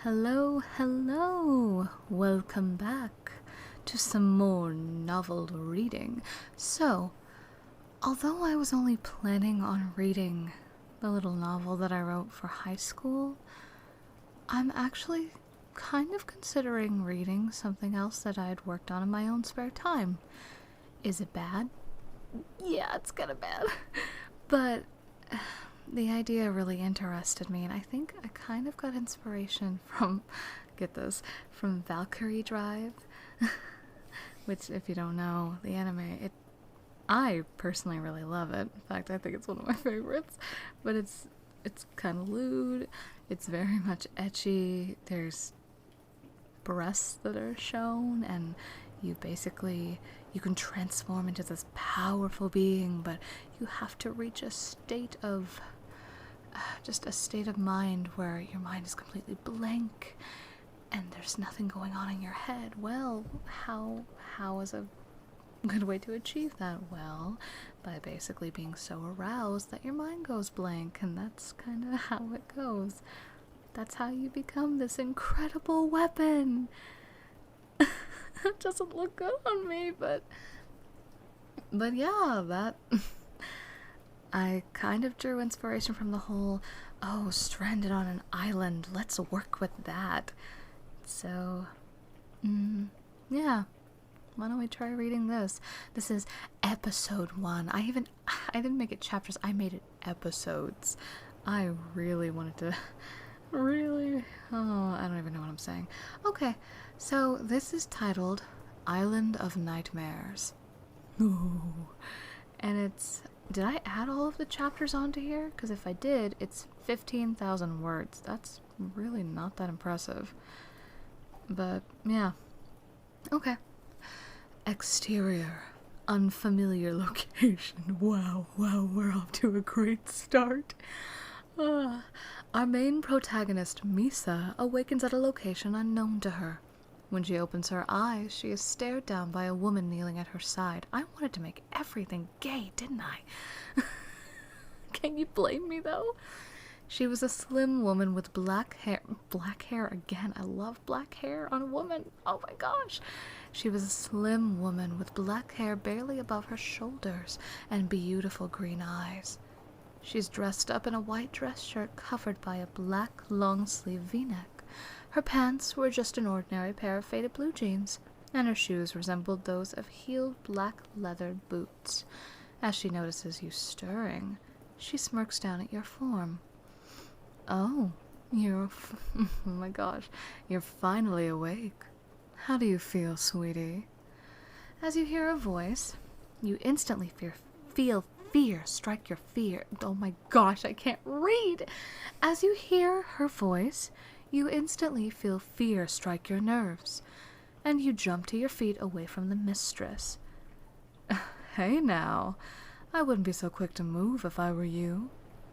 Hello, hello! Welcome back to some more novel reading. So, although I was only planning on reading the little novel that I wrote for high school, I'm actually kind of considering reading something else that I had worked on in my own spare time. Is it bad? Yeah, it's kind of bad. But the idea really interested me, and I think I kind of got inspiration from, get this, from Valkyrie Drive, which, if you don't know, the anime, I personally really love it. In fact, I think it's one of my favorites, but it's kind of lewd, it's very much ecchi, there's breasts that are shown, and you can transform into this powerful being, but you have to reach a state of mind where your mind is completely blank and there's nothing going on in your head. Well, how is a good way to achieve that? Well, by basically being so aroused that your mind goes blank, and that's kind of how it goes. That's how you become this incredible weapon. It doesn't look good on me, but yeah, that I kind of drew inspiration from the whole, stranded on an island, let's work with that. So, yeah, why don't we try reading this? This is episode 1. I didn't make it chapters, I made it episodes. I really wanted to, I don't even know what I'm saying. Okay, so this is titled Island of Nightmares. Ooh. And did I add all of the chapters onto here? Because if I did, it's 15,000 words. That's really not that impressive. But, yeah. Okay. Exterior. Unfamiliar location. Wow, we're off to a great start. Our main protagonist, Misa, awakens at a location unknown to her. When she opens her eyes, she is stared down by a woman kneeling at her side. I wanted to make everything gay, didn't I? Can you blame me, though? She was a slim woman with black hair. Black hair again. I love black hair on a woman. Oh my gosh. She was a slim woman with black hair barely above her shoulders and beautiful green eyes. She's dressed up in a white dress shirt covered by a black long-sleeve v-neck. Her pants were just an ordinary pair of faded blue jeans, and her shoes resembled those of heeled black leathered boots. As she notices you stirring, she smirks down at your form. Oh, oh my gosh, you're finally awake. How do you feel, sweetie? As you hear her voice, you instantly feel fear strike your fear. Oh my gosh, I can't read! As you hear her voice, you instantly feel fear strike your nerves, and you jump to your feet away from the mistress. Hey now, I wouldn't be so quick to move if I were you.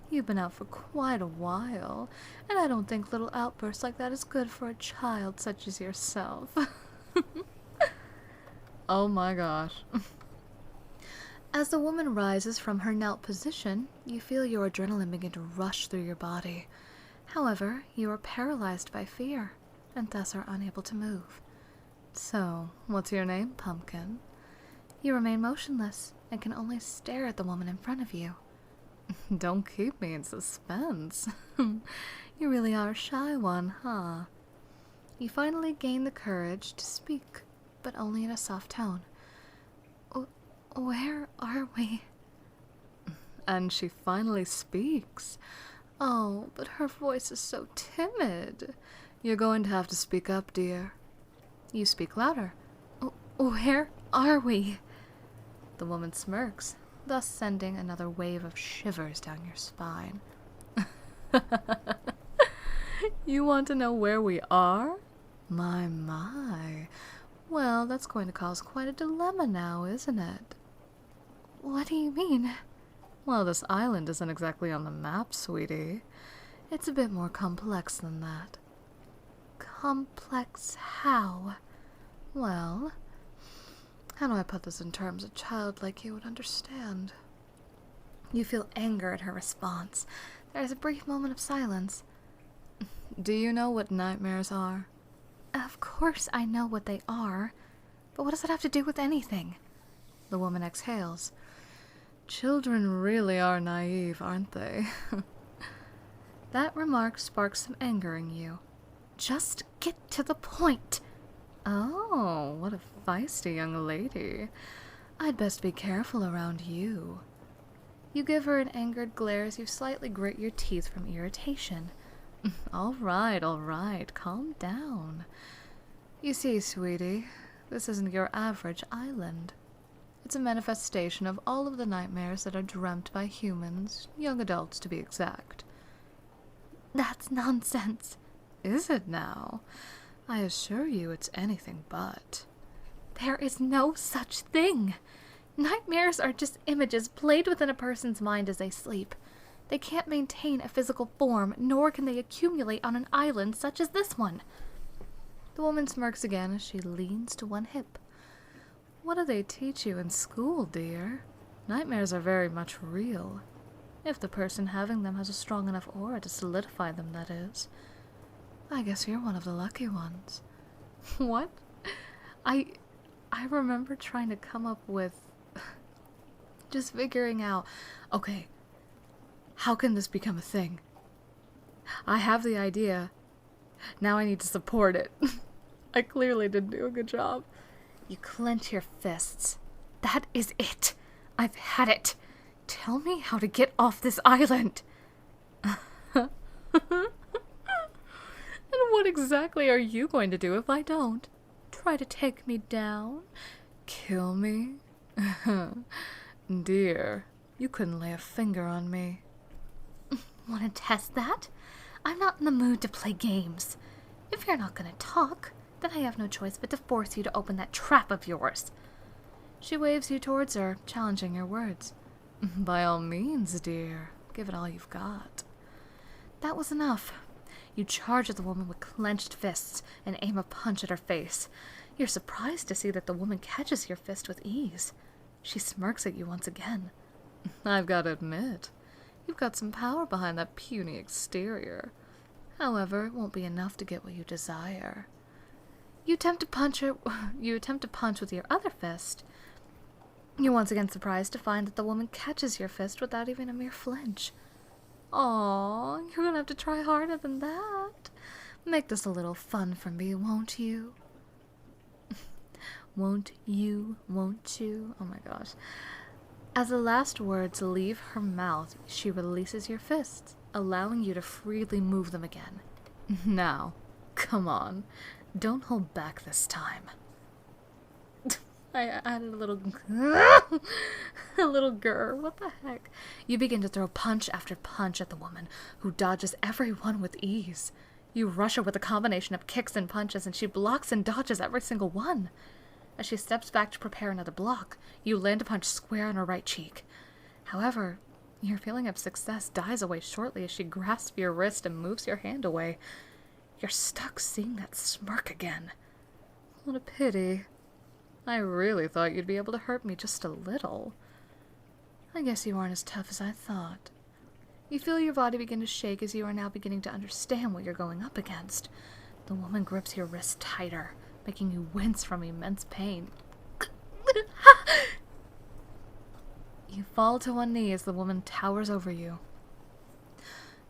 You've been out for quite a while, and I don't think little outbursts like that is good for a child such as yourself. Oh my gosh. As the woman rises from her knelt position, you feel your adrenaline begin to rush through your body. However, you are paralyzed by fear, and thus are unable to move. So, what's your name, Pumpkin? You remain motionless, and can only stare at the woman in front of you. Don't keep me in suspense. You really are a shy one, huh? You finally gain the courage to speak, but only in a soft tone. Where are we? And she finally speaks. Oh, but her voice is so timid. You're going to have to speak up, dear. You speak louder. Where are we? The woman smirks, thus sending another wave of shivers down your spine. You want to know where we are? My. Well, that's going to cause quite a dilemma now, isn't it? What do you mean? Well, this island isn't exactly on the map, sweetie. It's a bit more complex than that. Complex how? Well, how do I put this in terms a child like you would understand? You feel anger at her response. There is a brief moment of silence. Do you know what nightmares are? Of course I know what they are, but what does it have to do with anything? The woman exhales. Children really are naive, aren't they? That remark sparks some anger in you. Just get to the point. Oh, what a feisty young lady. I'd best be careful around you. You give her an angered glare as you slightly grit your teeth from irritation. All right, calm down. You see, sweetie, this isn't your average island. It's a manifestation of all of the nightmares that are dreamt by humans, young adults to be exact. That's nonsense. Is it now? I assure you it's anything but. There is no such thing. Nightmares are just images played within a person's mind as they sleep. They can't maintain a physical form, nor can they accumulate on an island such as this one. The woman smirks again as she leans to one hip. What do they teach you in school, dear? Nightmares are very much real. If the person having them has a strong enough aura to solidify them, that is. I guess you're one of the lucky ones. What? I remember trying to come up with... just figuring out, okay, how can this become a thing? I have the idea. Now I need to support it. I clearly didn't do a good job. You clench your fists. That is it. I've had it. Tell me how to get off this island. And what exactly are you going to do if I don't? Try to take me down? Kill me? Dear, you couldn't lay a finger on me. Want to test that? I'm not in the mood to play games. If you're not going to talk, then I have no choice but to force you to open that trap of yours. She waves you towards her, challenging your words. By all means, dear. Give it all you've got. That was enough. You charge at the woman with clenched fists and aim a punch at her face. You're surprised to see that the woman catches your fist with ease. She smirks at you once again. I've got to admit, you've got some power behind that puny exterior. However, it won't be enough to get what you desire. You attempt to punch with your other fist. You're once again surprised to find that the woman catches your fist without even a mere flinch. Aw, you're gonna have to try harder than that. Make this a little fun for me, won't you? Won't you? Oh my gosh. As the last words leave her mouth, she releases your fists, allowing you to freely move them again. Now, come on. Don't hold back this time. I added a little grr. What the heck? You begin to throw punch after punch at the woman, who dodges every one with ease. You rush her with a combination of kicks and punches, and she blocks and dodges every single one. As she steps back to prepare another block, you land a punch square on her right cheek. However, your feeling of success dies away shortly as she grasps your wrist and moves your hand away. You're stuck seeing that smirk again. What a pity. I really thought you'd be able to hurt me just a little. I guess you aren't as tough as I thought. You feel your body begin to shake as you are now beginning to understand what you're going up against. The woman grips your wrist tighter, making you wince from immense pain. You fall to one knee as the woman towers over you.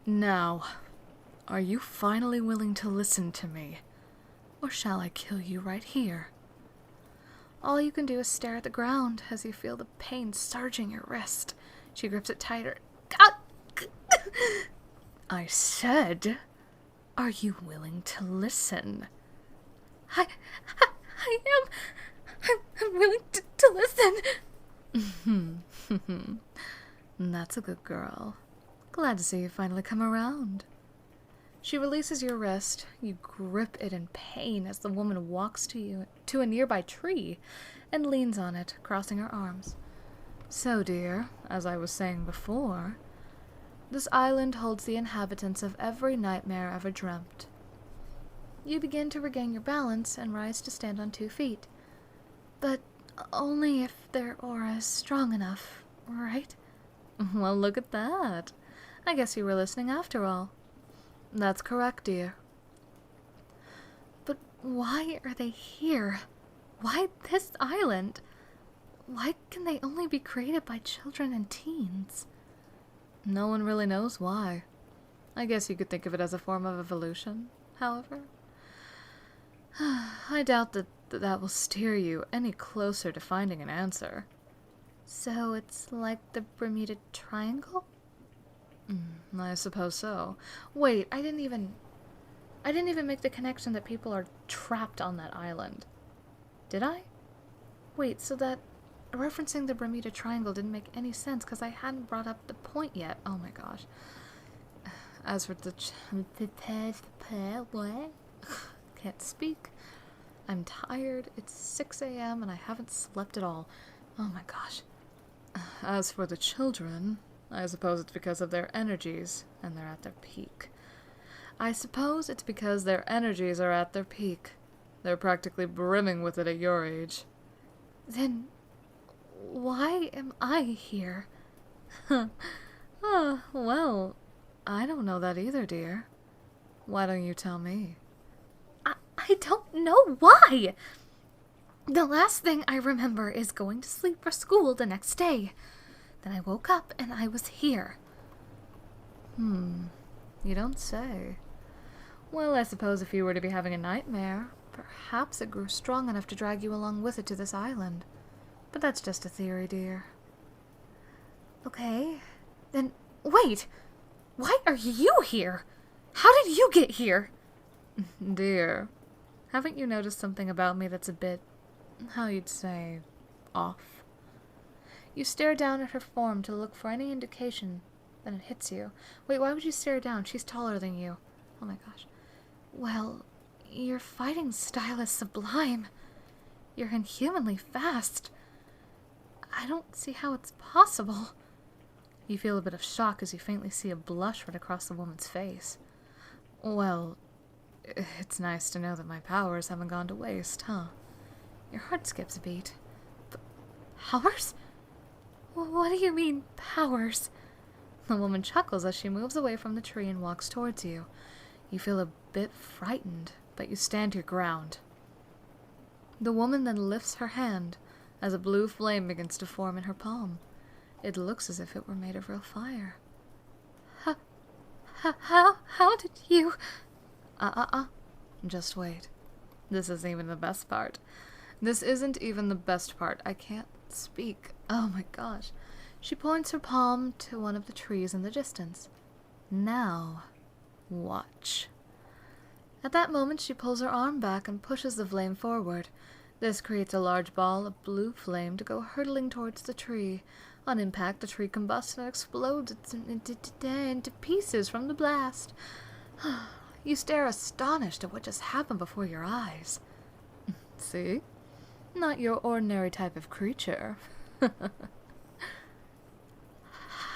Now, are you finally willing to listen to me? Or shall I kill you right here? All you can do is stare at the ground as you feel the pain surging your wrist. She grips it tighter. I said, are you willing to listen? I am willing to listen. That's a good girl. Glad to see you finally come around. She releases your wrist. You grip it in pain as the woman walks to a nearby tree and leans on it, crossing her arms. So, dear, as I was saying before, this island holds the inhabitants of every nightmare ever dreamt. You begin to regain your balance and rise to stand on 2 feet. But only if their aura is strong enough, right? Well, look at that. I guess you were listening after all. That's correct, dear. But why are they here? Why this island? Why can they only be created by children and teens? No one really knows why. I guess you could think of it as a form of evolution, however. I doubt that will steer you any closer to finding an answer. So it's like the Bermuda Triangle? I suppose so. Wait, I didn't even make the connection that people are trapped on that island. Did I? Wait, so that referencing the Bermuda Triangle didn't make any sense because I hadn't brought up the point yet. Oh my gosh. As for the what? Can't speak. I'm tired. It's 6 a.m. and I haven't slept at all. Oh my gosh. As for the children, I suppose it's because of their energies, and they're at their peak. I suppose it's because their energies are at their peak. They're practically brimming with it at your age. Then why am I here? Oh, well, I don't know that either, dear. Why don't you tell me? I don't know why! The last thing I remember is going to sleep for school the next day. Then I woke up and I was here. You don't say. Well, I suppose if you were to be having a nightmare, perhaps it grew strong enough to drag you along with it to this island. But that's just a theory, dear. Okay. Then, wait! Why are you here? How did you get here? Dear, haven't you noticed something about me that's a bit, how you'd say, off? You stare down at her form to look for any indication, then it hits you. Wait, why would you stare down? She's taller than you. Oh my gosh. Well, your fighting style is sublime. You're inhumanly fast. I don't see how it's possible. You feel a bit of shock as you faintly see a blush run across the woman's face. Well, it's nice to know that my powers haven't gone to waste, huh? Your heart skips a beat. Powers? What do you mean, powers? The woman chuckles as she moves away from the tree and walks towards you. You feel a bit frightened, but you stand your ground. The woman then lifts her hand as a blue flame begins to form in her palm. It looks as if it were made of real fire. How did you... Just wait. This isn't even the best part. This isn't even the best part. I can't speak. Oh my gosh. She points her palm to one of the trees in the distance. Now, watch. At that moment, she pulls her arm back and pushes the flame forward. This creates a large ball of blue flame to go hurtling towards the tree. On impact, the tree combusts and explodes into pieces from the blast. You stare astonished at what just happened before your eyes. See? Not your ordinary type of creature.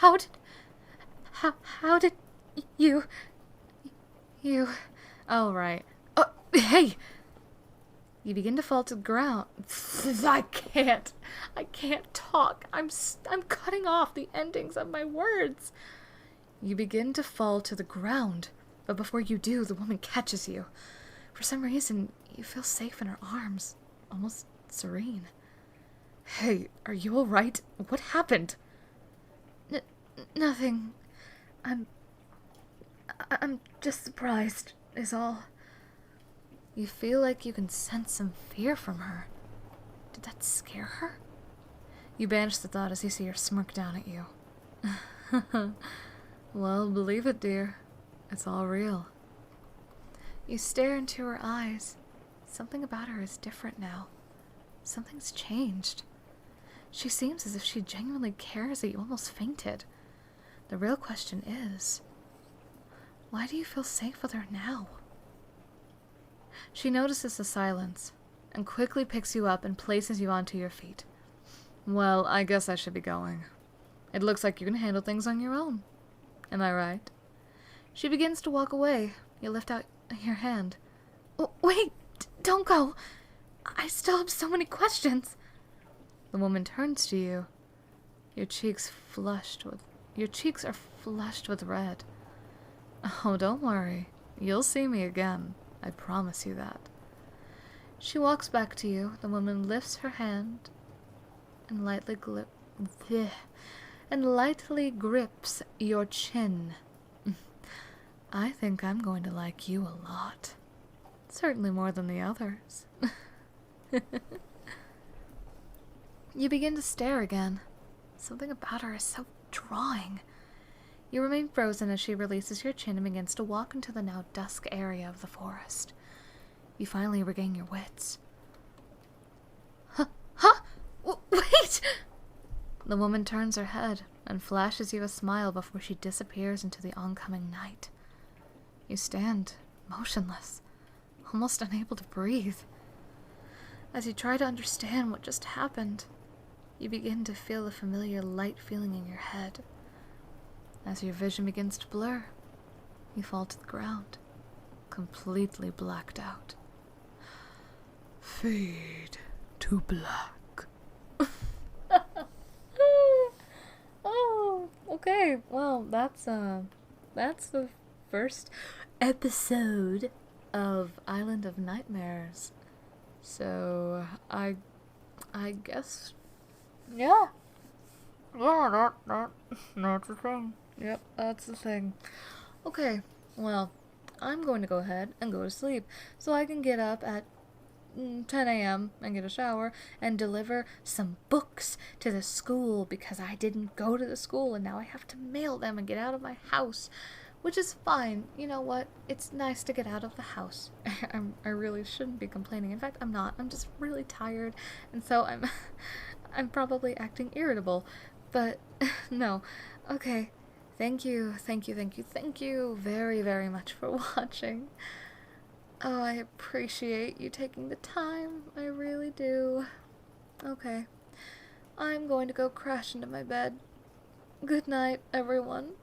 How did you... Oh, right. Oh, hey! You begin to fall to the ground. I can't talk. I'm cutting off the endings of my words. You begin to fall to the ground, but before you do, the woman catches you. For some reason, you feel safe in her arms, almost serene. Hey, are you all right? What happened? Nothing. I'm just surprised, is all. You feel like you can sense some fear from her. Did that scare her? You banish the thought as you see her smirk down at you. Well, believe it, dear. It's all real. You stare into her eyes. Something about her is different now. Something's changed. She seems as if she genuinely cares that you almost fainted. The real question is, why do you feel safe with her now? She notices the silence and quickly picks you up and places you onto your feet. Well, I guess I should be going. It looks like you can handle things on your own. Am I right? She begins to walk away. You lift out your hand. Wait, don't go. I still have so many questions. The woman turns to you. Your cheeks are flushed with red. Oh, don't worry. You'll see me again. I promise you that. She walks back to you. The woman lifts her hand and lightly grips your chin. I think I'm going to like you a lot. Certainly more than the others. You begin to stare again. Something about her is so drawing. You remain frozen as she releases your chin and begins to walk into the now dusk area of the forest. You finally regain your wits. Huh? Wait! The woman turns her head and flashes you a smile before she disappears into the oncoming night. You stand motionless, almost unable to breathe. As you try to understand what just happened, you begin to feel a familiar light feeling in your head. As your vision begins to blur, you fall to the ground, completely blacked out. Fade to black. Oh, okay. Well, that's the first episode of Island of Nightmares. So, I guess, yeah. Yeah, that's the thing. Yep, that's the thing. Okay, well, I'm going to go ahead and go to sleep so I can get up at 10 a.m. and get a shower and deliver some books to the school because I didn't go to the school and now I have to mail them and get out of my house, which is fine. You know what? It's nice to get out of the house. I really shouldn't be complaining. In fact, I'm not. I'm just really tired, and so I'm probably acting irritable. But no. Okay. Thank you very, very much for watching. Oh, I appreciate you taking the time. I really do. Okay. I'm going to go crash into my bed. Good night, everyone.